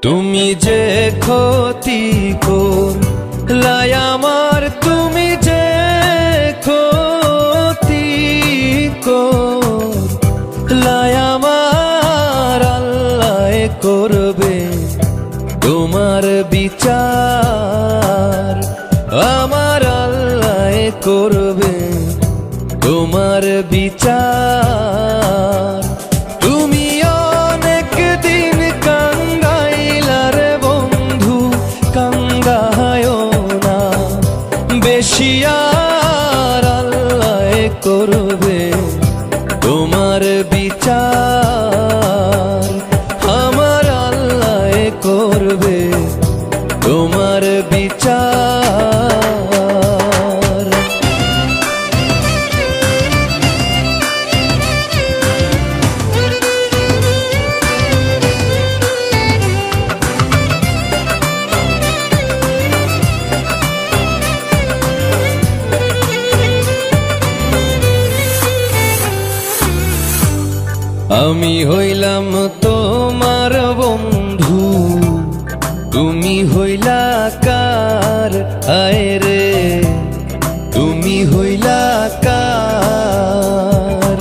তুমি যে ক্ষতি করলাই আমার, তুমি যে ক্ষতি করলাই আমার, আল্লাহ করবে তোমার বিচার। আমার আল্লাহ করবে তোমার বিচার। তুমি অনেক দিন কান্দাইলার বন্ধু, কান্দায়ও না বেশি, আর আল্লাহ করবে তোমার বিচার। আমার আল্লাহ করবে তোমার বিচার। আমি হইলাম তোমার বন্ধু, তুমি হইলা কার? আয় রে তুমি হইলা কার?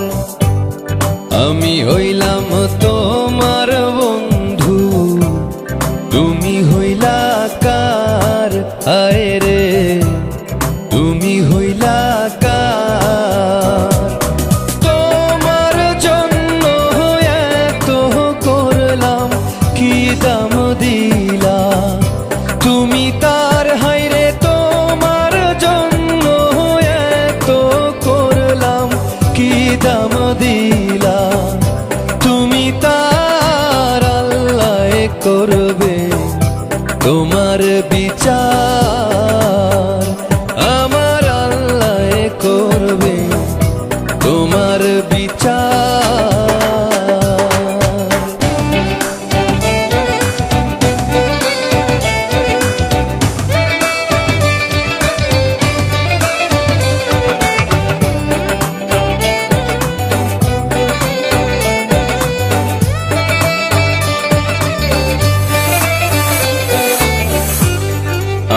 আমি হইলাম তোমার বন্ধু, তুমি হইলা কার? আয় রে তুমি হইলা কার? দাম দিলা তুমি তার, হাইরে তোমার জন্য এত করলাম, কি দাম দিলা তুমি তার? আল্লাহ করবে তোমার বিচার। আমার আল্লাহ করবে তোমার বিচার।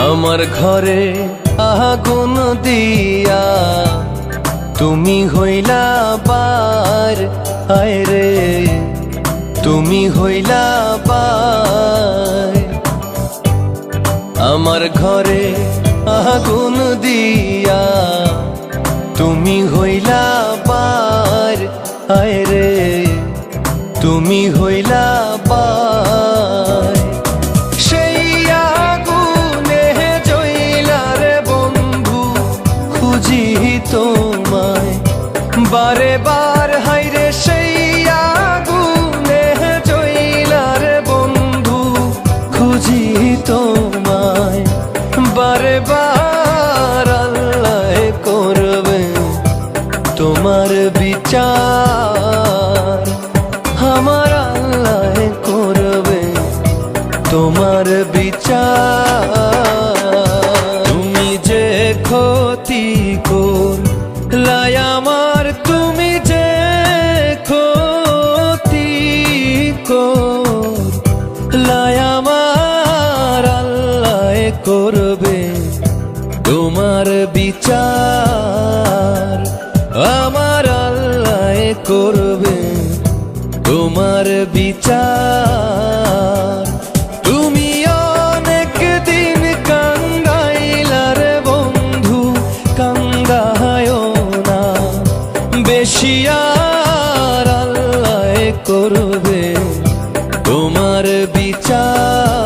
আমার ঘরে আগুন দিয়া তুমি হইলা বার, আয় রে তুমি হইলা বার। আমার ঘরে আগুন দিয়া তুমি হইলা বার, আয় রে তুমি হইলা বার। তোমায় বারে বার, হাইরে সেই আগুনে জইলার বন্ধু, খুঁজি তোমায় বারে বার। আল্লাহ করবে তোমার বিচার। আমার আল্লাহ করবে তোমার বিচার। তুমি যে ক্ষতি করলাই আমার, তুমি যে ক্ষতি করলাই আমার, আল্লাহ করবে তোমার বিচার। আমার আল্লাহ করবে তোমার বিচার। তুমি অনেক দিন কান্দাইলার বন্ধু, কান্দায়ও না বেশি, আর আল্লাহ করবে তোমার বিচার।